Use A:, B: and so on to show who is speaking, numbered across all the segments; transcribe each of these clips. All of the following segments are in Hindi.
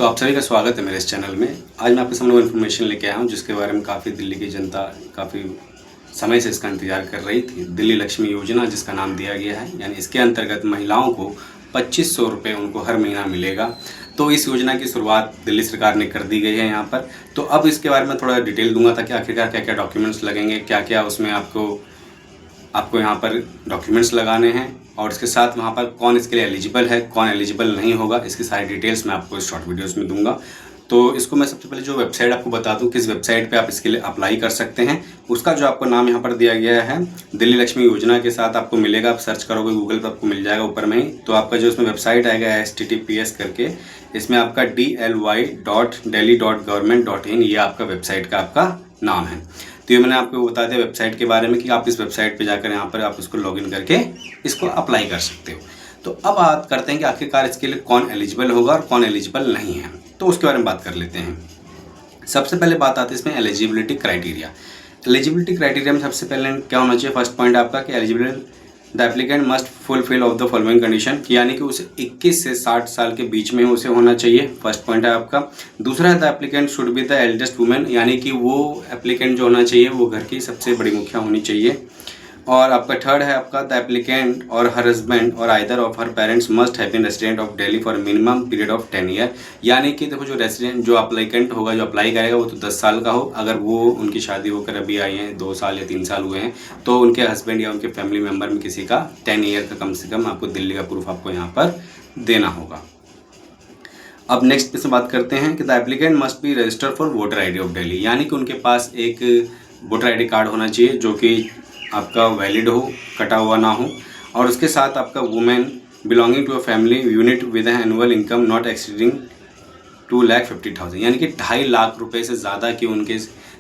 A: तो आप सभी का स्वागत है मेरे इस चैनल में। आज मैं आपके सामने वो इन्फॉर्मेशन लेके आया हूँ जिसके बारे में काफ़ी दिल्ली की जनता काफ़ी समय से इसका इंतजार कर रही थी। दिल्ली लक्ष्मी योजना जिसका नाम दिया गया है, यानी इसके अंतर्गत महिलाओं को 2500 रुपये उनको हर महीना मिलेगा। तो इस योजना की शुरुआत दिल्ली सरकार ने कर दी गई है यहाँ पर। तो अब इसके बारे में थोड़ा डिटेल दूंगा ताकि आखिरकार क्या क्या डॉक्यूमेंट्स लगेंगे, क्या क्या उसमें आपको यहाँ पर डॉक्यूमेंट्स लगाने हैं और इसके साथ वहाँ पर कौन इसके लिए एलिजिबल है, कौन एलिजिबल नहीं होगा, इसकी सारी डिटेल्स मैं आपको इस शॉर्ट वीडियोस में दूंगा। तो इसको मैं सबसे पहले जो वेबसाइट आपको बता दूं, किस वेबसाइट पे आप इसके लिए अप्लाई कर सकते हैं। उसका जो आपको नाम यहाँ पर दिया गया है दिल्ली लक्ष्मी योजना के साथ आपको मिलेगा। आप सर्च करोगे गूगल पर आपको मिल जाएगा ऊपर में ही। तो आपका जो इसमें वेबसाइट आएगा https करके, इसमें आपका dly.delhi.government.in ये आपका वेबसाइट का आपका नाम है। तो ये मैंने आपको बता दिया वेबसाइट के बारे में कि आप इस वेबसाइट पे जाकर यहाँ पर आप इसको लॉगिन करके इसको अप्लाई कर सकते हो। तो अब बात करते हैं कि आखिरकार इसके लिए कौन एलिजिबल होगा और कौन एलिजिबल नहीं है। तो उसके बारे में बात कर लेते हैं। सबसे पहले बात आती है इसमें एलिजिबिलिटी क्राइटेरिया। एलिजिबिलिटी क्राइटेरिया में सबसे पहले क्या होना चाहिए, फर्स्ट पॉइंट आपका कि eligible the applicant must fulfil of the following condition, यानी कि उसे 21 से 60 साल के बीच में उसे होना चाहिए। फर्स्ट पॉइंट है आपका। दूसरा है the applicant should be the eldest women, यानी कि वो एप्लीकेंट जो होना चाहिए वो घर की सबसे बड़ी मुखिया होनी चाहिए। और आपका थर्ड है आपका द एप्लीकेंट और हर हस्बैंड और either of her parents must have been resident of Delhi for minimum period of 10 year, यानी कि देखो जो रेसिडेंट जो एप्लीकेंट होगा जो अप्लाई करेगा वो तो 10 साल का हो। अगर वो उनकी शादी होकर अभी आई है 2 साल या 3 साल हुए हैं तो उनके हस्बैंड या उनके फैमिली मेम्बर में किसी का 10 ईयर का कम से कम आपको दिल्ली का प्रूफ आपको यहाँ पर देना होगा। अब नेक्स्ट पे से बात करते हैं कि the applicant must be registered for voter I D of Delhi, यानी कि उनके पास एक वोटर आई डी कार्ड होना चाहिए जो कि आपका वैलिड हो, कटा हुआ ना हो। और उसके साथ आपका women belonging to a family unit with an annual income not exceeding 2,50,000, यानी कि 2.5 लाख रुपए से ज़्यादा की उनके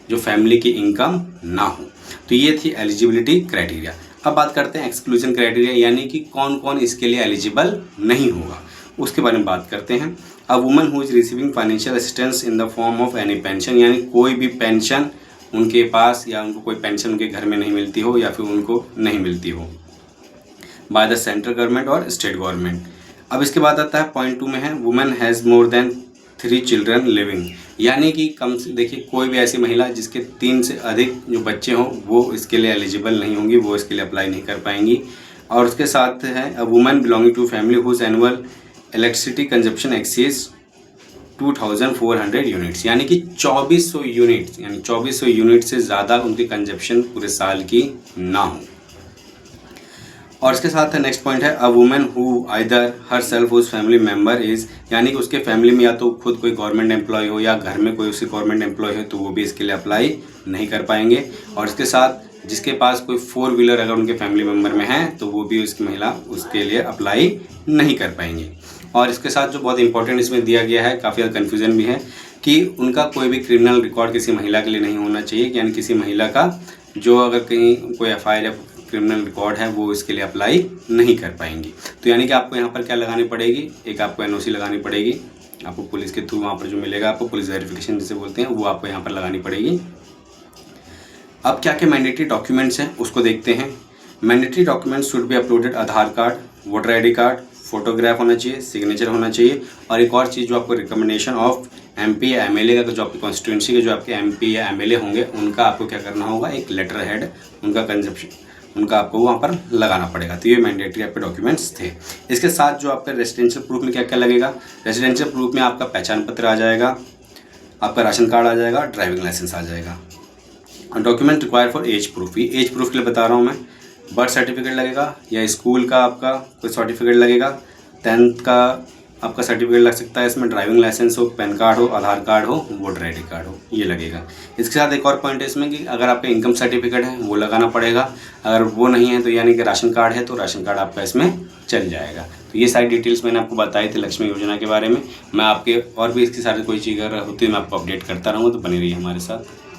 A: जो फैमिली की इनकम ना हो। तो ये थी एलिजिबिलिटी क्राइटेरिया। अब बात करते हैं एक्सक्लूजन क्राइटेरिया, यानी कि कौन कौन इसके लिए एलिजिबल नहीं होगा, उसके बारे में बात करते हैं। A woman who is receiving financial assistance in the form of any pension, यानी कोई भी पेंशन उनके पास या उनको कोई पेंशन उनके घर में नहीं मिलती हो या फिर उनको नहीं मिलती हो बाय द सेंट्रल गवर्नमेंट और स्टेट गवर्नमेंट। अब इसके बाद आता है पॉइंट 2 में है women has more than 3 children living, यानी कि कम से देखिए कोई भी ऐसी महिला जिसके 3 से अधिक जो बच्चे हों वो इसके लिए एलिजिबल नहीं होंगी, वो इसके लिए अप्लाई नहीं कर पाएंगी। और उसके साथ है a women belonging to family whose annual electricity consumption exceeds 2400 units, यानी कि 2400 यूनिट्स, यानी 2400 यूनिट से ज़्यादा उनकी कंजप्शन पूरे साल की ना हो। और इसके साथ है नेक्स्ट पॉइंट है a women who either herself whose family member is, यानी कि उसके फैमिली में या तो खुद कोई गवर्नमेंट एम्प्लॉय हो या घर में कोई उसके गवर्नमेंट एम्प्लॉय हो तो वो भी इसके लिए अप्लाई नहीं कर पाएंगे। और इसके साथ जिसके पास कोई 4 व्हीलर अगर उनके फैमिली मेम्बर में है तो वो भी उसकी महिला उसके लिए अप्लाई नहीं कर पाएंगे। और इसके साथ जो बहुत इंपॉर्टेंट इसमें दिया गया है, काफ़ी ज़्यादा कन्फ्यूज़न भी है कि उनका कोई भी क्रिमिनल रिकॉर्ड किसी महिला के लिए नहीं होना चाहिए, यानी किसी महिला का जो अगर कहीं कोई FIR या क्रिमिनल रिकॉर्ड है वो इसके लिए अप्लाई नहीं कर पाएंगी। तो यानी कि आपको यहाँ पर क्या लगानी पड़ेगी, एक आपको NOC लगानी पड़ेगी, आपको पुलिस के थ्रू वहाँ पर जो मिलेगा आपको पुलिस वेरिफिकेशन जिसे बोलते हैं वो आपको यहाँ पर लगानी पड़ेगी। अब क्या क्या मैंडेटरी डॉक्यूमेंट्स हैं उसको देखते हैं। Mandatory documents should be uploaded Aadhaar card, voter ID card, photograph होना चाहिए, सिग्नेचर होना चाहिए। और एक और चीज़ जो आपको रिकमेंडेशन ऑफ MP या MLA का जो आपकी कॉन्स्टिट्यूंसी के जो आपके MP या MLA होंगे उनका आपको क्या करना होगा, एक लेटर हेड उनका कंजप्शन उनका आपको वहाँ पर लगाना पड़ेगा। तो ये मैंडेटरी आपके डॉक्यूमेंट्स थे। इसके साथ जो आपका रेजिडेंशियल प्रूफ में क्या क्या लगेगा, रेजिडेंशियल प्रूफ में आपका पहचान पत्र आ जाएगा, आपका राशन कार्ड आ जाएगा, ड्राइविंग लाइसेंस आ जाएगा। और document require for age proof, ये एज प्रूफ के लिए बता रहा हूँ मैं। बर्थ सर्टिफिकेट लगेगा या स्कूल का आपका कोई सर्टिफिकेट लगेगा, 10th का आपका सर्टिफिकेट लग सकता है इसमें, ड्राइविंग लाइसेंस हो, पैन कार्ड हो, आधार कार्ड हो, वोटर ID कार्ड हो, ये लगेगा। इसके साथ एक और पॉइंट है इसमें कि अगर आपका इनकम सर्टिफिकेट है वो लगाना पड़ेगा, अगर वो नहीं है तो यानी कि राशन कार्ड है तो राशन कार्ड आपका इसमें चल जाएगा। तो ये सारी डिटेल्स मैंने आपको बताई थी लक्ष्मी योजना के बारे में। मैं आपके और भी इसकी सारी कोई चीज़ अगर होती है मैं आपको अपडेट करता रहूँगा, तो बने रहिए हमारे साथ।